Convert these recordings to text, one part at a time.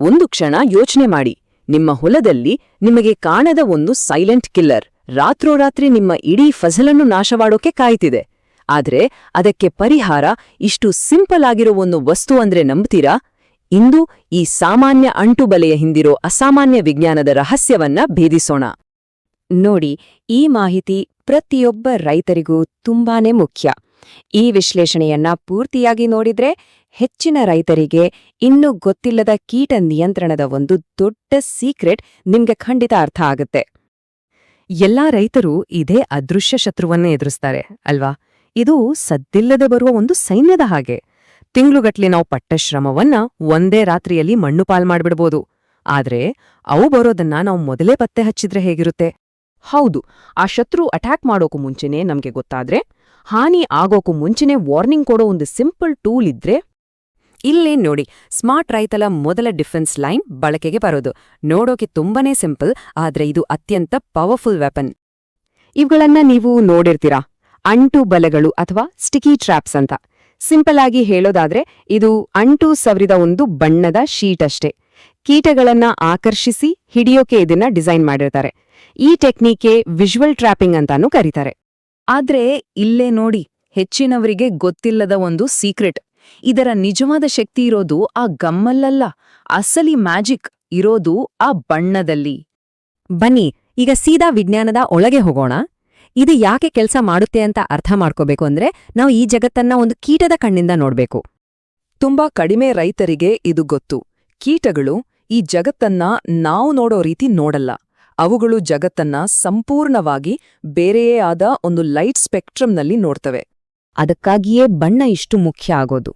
ಒಂದು ಕ್ಷಣ ಯೋಚನೆ ಮಾಡಿ, ನಿಮ್ಮ ಹೊಲದಲ್ಲಿ ನಿಮಗೆ ಕಾಣದ ಒಂದು ಸೈಲೆಂಟ್ ಕಿಲ್ಲರ್ ರಾತ್ರೋರಾತ್ರಿ ನಿಮ್ಮ ಇಡೀ ಫಸಲನ್ನು ನಾಶವಾಡೋಕೆ ಕಾಯ್ತಿದೆ. ಆದ್ರೆ ಅದಕ್ಕೆ ಪರಿಹಾರ ಇಷ್ಟು ಸಿಂಪಲ್ ಆಗಿರೋ ಒಂದು ವಸ್ತು ಅಂದ್ರೆ ನಂಬ್ತೀರಾ? ಇಂದು ಈ ಸಾಮಾನ್ಯ ಅಂಟುಬಲೆಯ ಹಿಂದಿರೋ ಅಸಾಮಾನ್ಯ ವಿಜ್ಞಾನದ ರಹಸ್ಯವನ್ನ ಭೇದಿಸೋಣ. ನೋಡಿ, ಈ ಮಾಹಿತಿ ಪ್ರತಿಯೊಬ್ಬ ರೈತರಿಗೂ ತುಂಬಾನೇ ಮುಖ್ಯ. ಈ ವಿಶ್ಲೇಷಣೆಯನ್ನ ಪೂರ್ತಿಯಾಗಿ ನೋಡಿದ್ರೆ ಹೆಚ್ಚಿನ ರೈತರಿಗೆ ಇನ್ನೂ ಗೊತ್ತಿಲ್ಲದ ಕೀಟ ನಿಯಂತ್ರಣದ ಒಂದು ದೊಡ್ಡ ಸೀಕ್ರೆಟ್ ನಿಮ್ಗೆ ಖಂಡಿತ ಅರ್ಥ ಆಗುತ್ತೆ. ಎಲ್ಲಾ ರೈತರು ಇದೇ ಅದೃಶ್ಯ ಶತ್ರುವನ್ನೇ ಎದುರಿಸ್ತಾರೆ ಅಲ್ವಾ? ಇದು ಸದ್ದಿಲ್ಲದೆ ಬರುವ ಒಂದು ಸೈನ್ಯದ ಹಾಗೆ. ತಿಂಗ್ಳುಗಟ್ಲೆ ನಾವು ಪಟ್ಟ ಶ್ರಮವನ್ನ ಒಂದೇ ರಾತ್ರಿಯಲ್ಲಿ ಮಣ್ಣು ಪಾಲ್ ಮಾಡ್ಬಿಡ್ಬೋದು. ಆದ್ರೆ ಅವು ಬರೋದನ್ನ ನಾವು ಮೊದಲೇ ಪತ್ತೆ ಹಚ್ಚಿದ್ರೆ ಹೇಗಿರುತ್ತೆ? ಹೌದು, ಆ ಶತ್ರು ಅಟ್ಯಾಕ್ ಮಾಡೋಕು ಮುಂಚೆನೇ ನಮ್ಗೆ ಗೊತ್ತಾದ್ರೆ, ಹಾನಿ ಆಗೋಕು ಮುಂಚೆನೇ ವಾರ್ನಿಂಗ್ ಕೊಡೋ ಒಂದು ಸಿಂಪಲ್ ಟೂಲ್ ಇದ್ರೆ. ಇಲ್ಲೇ ನೋಡಿ, ಸ್ಮಾರ್ಟ್ ರೈತಲ ಮೊದಲ ಡಿಫೆನ್ಸ್ ಲೈನ್ ಬಳಕೆಗೆ ಬರೋದು. ನೋಡೋಕೆ ತುಂಬಾನೇ ಸಿಂಪಲ್, ಆದ್ರೆ ಇದು ಅತ್ಯಂತ ಪವರ್ಫುಲ್ ವೆಪನ್. ಇವುಗಳನ್ನ ನೀವು ನೋಡಿರ್ತೀರಾ, ಅಂಟು ಬಲೆಗಳು ಅಥವಾ ಸ್ಟಿಕಿ ಟ್ರ್ಯಾಪ್ಸ್ ಅಂತ. ಸಿಂಪಲ್ ಆಗಿ ಹೇಳೋದಾದ್ರೆ ಇದು ಅಂಟು ಸವರಿದ ಒಂದು ಬಣ್ಣದ ಶೀಟ್ ಅಷ್ಟೇ. ಕೀಟಗಳನ್ನ ಆಕರ್ಷಿಸಿ ಹಿಡಿಯೋಕೆ ಇದನ್ನ ಡಿಸೈನ್ ಮಾಡಿರ್ತಾರೆ. ಈ ಟೆಕ್ನಿಕೆ ವಿಜುವಲ್ ಟ್ರ್ಯಾಪಿಂಗ್ ಅಂತಾನೂ ಕರೀತಾರೆ. ಆದ್ರೆ ಇಲ್ಲೇ ನೋಡಿ, ಹೆಚ್ಚಿನವರಿಗೆ ಗೊತ್ತಿಲ್ಲದ ಒಂದು ಸೀಕ್ರೆಟ್. ಇದರ ನಿಜವಾದ ಶಕ್ತಿ ಇರೋದು ಆ ಗಮ್ಮಲ್ಲಲ್ಲ, ಅಸಲಿ ಮ್ಯಾಜಿಕ್ ಇರೋದು ಆ ಬಣ್ಣದಲ್ಲಿ. ಬನ್ನಿ ಈಗ ಸೀದಾ ವಿಜ್ಞಾನದ ಒಳಗೆ ಹೋಗೋಣ. ಇದು ಯಾಕೆ ಕೆಲಸ ಮಾಡುತ್ತೆ ಅಂತ ಅರ್ಥ ಮಾಡ್ಕೋಬೇಕು ಅಂದ್ರೆ ನಾವು ಈ ಜಗತ್ತನ್ನ ಒಂದು ಕೀಟದ ಕಣ್ಣಿಂದ ನೋಡ್ಬೇಕು. ತುಂಬಾ ಕಡಿಮೆ ರೈತರಿಗೆ ಇದು ಗೊತ್ತು. ಕೀಟಗಳು ಈ ಜಗತ್ತನ್ನ ನಾವು ನೋಡೋ ರೀತಿ ನೋಡಲ್ಲ. ಅವುಗಳು ಜಗತ್ತನ್ನ ಸಂಪೂರ್ಣವಾಗಿ ಬೇರೆಯೇ ಆದ ಒಂದು ಲೈಟ್ ಸ್ಪೆಕ್ಟ್ರಮ್ನಲ್ಲಿ ನೋಡ್ತವೆ. ಅದಕ್ಕಾಗಿಯೇ ಬಣ್ಣ ಇಷ್ಟು ಮುಖ್ಯ ಆಗೋದು.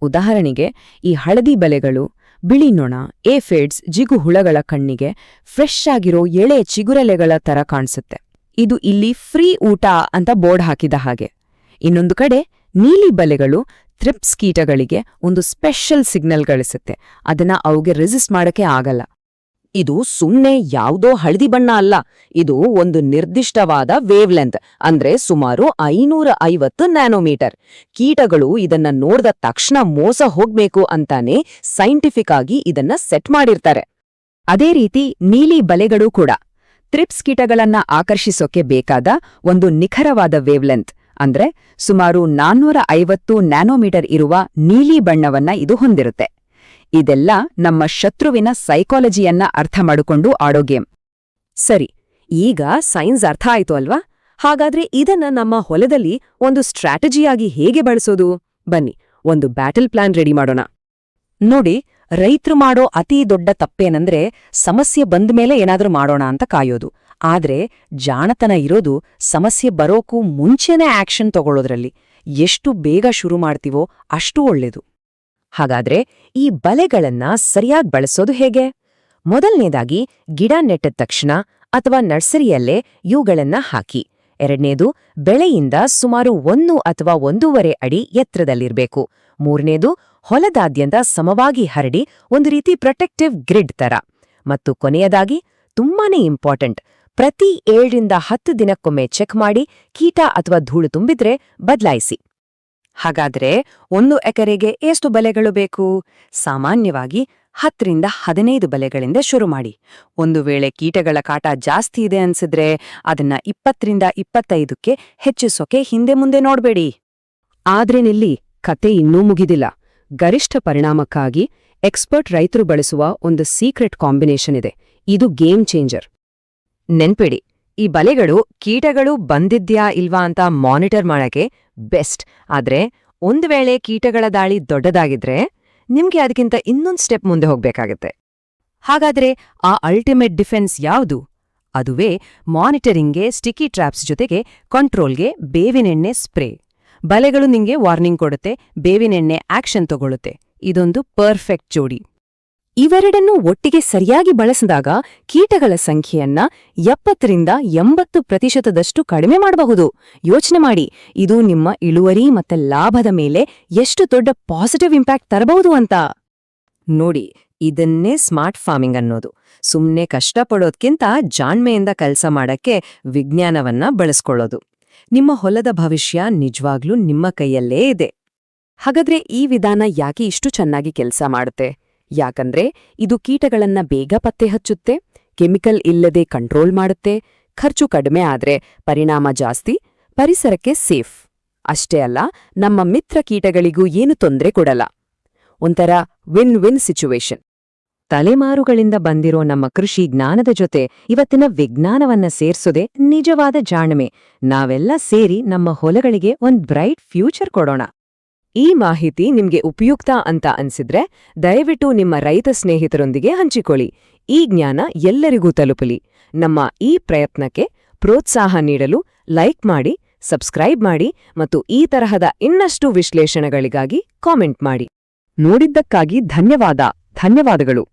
ಉದಾಹರಣೆಗೆ ಈ ಹಳದಿ ಬಲೆಗಳು, ಬಿಳಿ ನೊಣ, ಏಫೇಡ್ಸ್, ಜಿಗು ಹುಳಗಳ ಕಣ್ಣಿಗೆ ಫ್ರೆಶ್ ಆಗಿರೋ ಎಳೆ ಚಿಗುರೆಲೆಗಳ ತರ ಕಾಣಿಸುತ್ತೆ. ಇದು ಇಲ್ಲಿ ಫ್ರೀ ಊಟ ಅಂತ ಬೋರ್ಡ್ ಹಾಕಿದ ಹಾಗೆ. ಇನ್ನೊಂದು ಕಡೆ ನೀಲಿ ಬಲೆಗಳು ಥ್ರಿಪ್ಸ್ ಕೀಟಗಳಿಗೆ ಒಂದು ಸ್ಪೆಷಲ್ ಸಿಗ್ನಲ್ ಗಳಿಸುತ್ತೆ. ಅದನ್ನ ಅವುಗೆ ರೆಸಿಸ್ಟ್ ಮಾಡಕ್ಕೆ ಆಗಲ್ಲ. ಇದು ಸುಮ್ನೆ ಯಾವುದೋ ಹಳದಿ ಬಣ್ಣ ಅಲ್ಲ, ಇದು ಒಂದು ನಿರ್ದಿಷ್ಟವಾದ ವೇವ್ಲೆಂತ್, ಅಂದ್ರೆ ಸುಮಾರು 550 ನ್ಯಾನೋಮೀಟರ್. ಕೀಟಗಳು ಇದನ್ನ ನೋಡ್ದ ತಕ್ಷಣ ಮೋಸ ಹೋಗ್ಬೇಕು ಅಂತಾನೆ ಸೈಂಟಿಫಿಕ್ ಆಗಿ ಇದನ್ನ ಸೆಟ್ ಮಾಡಿರ್ತಾರೆ. ಅದೇ ರೀತಿ ನೀಲಿ ಬಲೆಗಳು ಕೂಡ ಥ್ರಿಪ್ಸ್ ಕೀಟಗಳನ್ನ ಆಕರ್ಷಿಸೋಕೆ ಬೇಕಾದ ಒಂದು ನಿಖರವಾದ ವೇವ್ಲೆಂತ್, ಅಂದ್ರೆ ಸುಮಾರು 450 ನ್ಯಾನೋಮೀಟರ್ ಇರುವ ನೀಲಿ ಬಣ್ಣವನ್ನ ಇದು ಹೊಂದಿರುತ್ತೆ. ಇದೆಲ್ಲ ನಮ್ಮ ಶತ್ರುವಿನ ಸೈಕಾಲಜಿಯನ್ನ ಅರ್ಥ ಮಾಡಿಕೊಂಡು ಆಡೋ ಗೇಮ್. ಸರಿ, ಈಗ ಸೈನ್ಸ್ ಅರ್ಥ ಆಯ್ತು ಅಲ್ವಾ? ಹಾಗಾದ್ರೆ ಇದನ್ನ ನಮ್ಮ ಹೊಲದಲ್ಲಿ ಒಂದು ಸ್ಟ್ರಾಟಜಿಯಾಗಿ ಹೇಗೆ ಬಳಸೋದು? ಬನ್ನಿ ಒಂದು ಬ್ಯಾಟಲ್ ಪ್ಲಾನ್ ರೆಡಿ ಮಾಡೋಣ. ನೋಡಿ, ರೈತರು ಮಾಡೋ ಅತೀ ದೊಡ್ಡ ತಪ್ಪೇನಂದ್ರೆ ಸಮಸ್ಯೆ ಬಂದ್ಮೇಲೆ ಏನಾದ್ರೂ ಮಾಡೋಣ ಅಂತ ಕಾಯೋದು. ಆದ್ರೆ ಜಾಣತನ ಇರೋದು ಸಮಸ್ಯೆ ಬರೋಕ್ಕೂ ಮುಂಚೆನೇ ಆಕ್ಷನ್ ತಗೊಳ್ಳೋದ್ರಲ್ಲಿ. ಎಷ್ಟು ಬೇಗ ಶುರು ಮಾಡ್ತೀವೋ ಅಷ್ಟು ಒಳ್ಳೇದು. ಹಾಗಾದ್ರೆ ಈ ಬಲೆಗಳನ್ನ ಸರಿಯಾಗಿ ಬಳಸೋದು ಹೇಗೆ? ಮೊದಲನೇದಾಗಿ ಗಿಡ ನೆಟ್ಟಿದ ತಕ್ಷಣ ಅಥವಾ ನರ್ಸರಿಯಲ್ಲೇ ಇವುಗಳನ್ನ ಹಾಕಿ. ಎರಡನೇದು ಬೆಳೆಯಿಂದ ಸುಮಾರು 1 ಅಥವಾ 1.5 ಅಡಿ ಎತ್ತರದಲ್ಲಿರ್ಬೇಕು. ಮೂರನೇದು ಹೊಲದಾದ್ಯಂತ ಸಮವಾಗಿ ಹರಡಿ ಒಂದು ರೀತಿ ಪ್ರೊಟೆಕ್ಟಿವ್ ಗ್ರಿಡ್ ತರ. ಮತ್ತು ಕೊನೆಯದಾಗಿ ತುಂಬಾನೇ ಇಂಪಾರ್ಟೆಂಟ್, ಪ್ರತಿ 7 ರಿಂದ 10 ದಿನಕ್ಕೊಮ್ಮೆ ಚೆಕ್ ಮಾಡಿ ಕೀಟ ಅಥವಾ ಧೂಳು ತುಂಬಿದ್ರೆ ಬದಲಾಯಿಸಿ. ಹಾಗಾದ್ರೆ 1 ಎಕರೆಗೆ ಎಷ್ಟು ಬಲೆಗಳು ಬೇಕು? ಸಾಮಾನ್ಯವಾಗಿ 10 ರಿಂದ 15 ಬಲೆಗಳಿಂದ ಶುರು ಮಾಡಿ. ಒಂದು ವೇಳೆ ಕೀಟಗಳ ಕಾಟ ಜಾಸ್ತಿ ಇದೆ ಅನ್ಸಿದ್ರೆ ಅದನ್ನ 20 ರಿಂದ 25ಕ್ಕೆ ಹೆಚ್ಚಿಸೋಕೆ ಹಿಂದೆ ಮುಂದೆ ನೋಡ್ಬೇಡಿ. ಆದ್ರೆ ನಿಲ್ಲಿ ಕತೆ ಇನ್ನೂ ಮುಗಿದಿಲ್ಲ. ಗರಿಷ್ಠ ಪರಿಣಾಮಕ್ಕಾಗಿ ಎಕ್ಸ್ಪರ್ಟ್ ರೈತರು ಬಳಸುವ ಒಂದು ಸೀಕ್ರೆಟ್ ಕಾಂಬಿನೇಷನ್ ಇದೆ. ಇದು ಗೇಮ್ ಚೇಂಜರ್. ನೆನ್ಪಿಡಿ, ಈ ಬಲೆಗಳು ಕೀಟಗಳು ಬಂದಿದ್ಯಾ ಇಲ್ವಾ ಅಂತ ಮಾನಿಟರ್ ಮಾಡಕ್ಕೆ ಬೆಸ್ಟ್. ಆದ್ರೆ ಒಂದು ವೇಳೆ ಕೀಟಗಳ ದಾಳಿ ದೊಡ್ಡದಾಗಿದ್ರೆ ನಿಮ್ಗೆ ಅದಕ್ಕಿಂತ ಇನ್ನೊಂದು ಸ್ಟೆಪ್ ಮುಂದೆ ಹೋಗ್ಬೇಕಾಗತ್ತೆ. ಹಾಗಾದ್ರೆ ಆ ಅಲ್ಟಿಮೇಟ್ ಡಿಫೆನ್ಸ್ ಯಾವುದು? ಅದುವೇ ಮಾನಿಟರಿಂಗ್ಗೆ ಸ್ಟಿಕಿ ಟ್ರ್ಯಾಪ್ಸ್ ಜೊತೆಗೆ ಕಂಟ್ರೋಲ್ಗೆ ಬೇವಿನೆಣ್ಣೆ ಸ್ಪ್ರೇ. ಬಲೆಗಳು ನಿಂಗೆ ವಾರ್ನಿಂಗ್ ಕೊಡುತ್ತೆ, ಬೇವಿನೆಣ್ಣೆ ಆಕ್ಷನ್ ತಗೊಳುತ್ತೆ. ಇದೊಂದು ಪರ್ಫೆಕ್ಟ್ ಜೋಡಿ. ಇವೆರಡನ್ನೂ ಒಟ್ಟಿಗೆ ಸರಿಯಾಗಿ ಬಳಸಿದಾಗ ಕೀಟಗಳ ಸಂಖ್ಯೆಯನ್ನ 70 ರಿಂದ 80% ಕಡಿಮೆ ಮಾಡಬಹುದು. ಯೋಚನೆ ಮಾಡಿ, ಇದು ನಿಮ್ಮ ಇಳುವರಿ ಮತ್ತೆ ಲಾಭದ ಮೇಲೆ ಎಷ್ಟು ದೊಡ್ಡ ಪಾಸಿಟಿವ್ ಇಂಪ್ಯಾಕ್ಟ್ ತರಬಹುದು ಅಂತ. ನೋಡಿ, ಇದನ್ನೇ ಸ್ಮಾರ್ಟ್ ಫಾರ್ಮಿಂಗ್ ಅನ್ನೋದು. ಸುಮ್ನೆ ಕಷ್ಟಪಡೋದ್ಕಿಂತ ಜಾಣ್ಮೆಯಿಂದ ಕೆಲಸ ಮಾಡಕ್ಕೆ ವಿಜ್ಞಾನವನ್ನ ಬಳಸ್ಕೊಳ್ಳೋದು. ನಿಮ್ಮ ಹೊಲದ ಭವಿಷ್ಯ ನಿಜವಾಗ್ಲೂ ನಿಮ್ಮ ಕೈಯಲ್ಲೇ ಇದೆ. ಹಾಗಾದ್ರೆ ಈ ವಿಧಾನ ಯಾಕೆ ಇಷ್ಟು ಚೆನ್ನಾಗಿ ಕೆಲಸ ಮಾಡುತ್ತೆ? ಯಾಕಂದ್ರೆ ಇದು ಕೀಟಗಳನ್ನ ಬೇಗ ಪತ್ತೆ ಹಚ್ಚುತ್ತೆ, ಕೆಮಿಕಲ್ ಇಲ್ಲದೆ ಕಂಟ್ರೋಲ್ ಮಾಡುತ್ತೆ, ಖರ್ಚು ಕಡಿಮೆ ಆದ್ರೆ ಪರಿಣಾಮ ಜಾಸ್ತಿ, ಪರಿಸರಕ್ಕೆ ಸೇಫ್. ಅಷ್ಟೇ ಅಲ್ಲ, ನಮ್ಮ ಮಿತ್ರ ಕೀಟಗಳಿಗೂ ಏನು ತೊಂದರೆ ಕೊಡಲ್ಲ. ಒಂಥರ ವಿನ್ ವಿನ್ ಸಿಚುವೇಶನ್. ತಲೆಮಾರುಗಳಿಂದ ಬಂದಿರೋ ನಮ್ಮ ಕೃಷಿ ಜ್ಞಾನದ ಜೊತೆ ಇವತ್ತಿನ ವಿಜ್ಞಾನವನ್ನ ಸೇರ್ಸೋದೆ ನಿಜವಾದ ಜಾಣ್ಮೆ. ನಾವೆಲ್ಲ ಸೇರಿ ನಮ್ಮ ಹೊಲಗಳಿಗೆ ಒಂದ್ ಬ್ರೈಟ್ ಫ್ಯೂಚರ್ ಕೊಡೋಣ. ಈ ಮಾಹಿತಿ ನಿಮ್ಗೆ ಉಪಯುಕ್ತ ಅಂತ ಅನ್ಸಿದ್ರೆ ದಯವಿಟ್ಟು ನಿಮ್ಮ ರೈತ ಸ್ನೇಹಿತರೊಂದಿಗೆ ಹಂಚಿಕೊಳ್ಳಿ. ಈ ಜ್ಞಾನ ಎಲ್ಲರಿಗೂ ತಲುಪಲಿ. ನಮ್ಮ ಈ ಪ್ರಯತ್ನಕ್ಕೆ ಪ್ರೋತ್ಸಾಹ ನೀಡಲು ಲೈಕ್ ಮಾಡಿ, ಸಬ್ಸ್ಕ್ರೈಬ್ ಮಾಡಿ ಮತ್ತು ಈ ತರಹದ ಇನ್ನಷ್ಟು ವಿಶ್ಲೇಷಣೆಗಳಿಗಾಗಿ ಕಾಮೆಂಟ್ ಮಾಡಿ. ನೋಡಿದ್ದಕ್ಕಾಗಿ ಧನ್ಯವಾದಗಳು.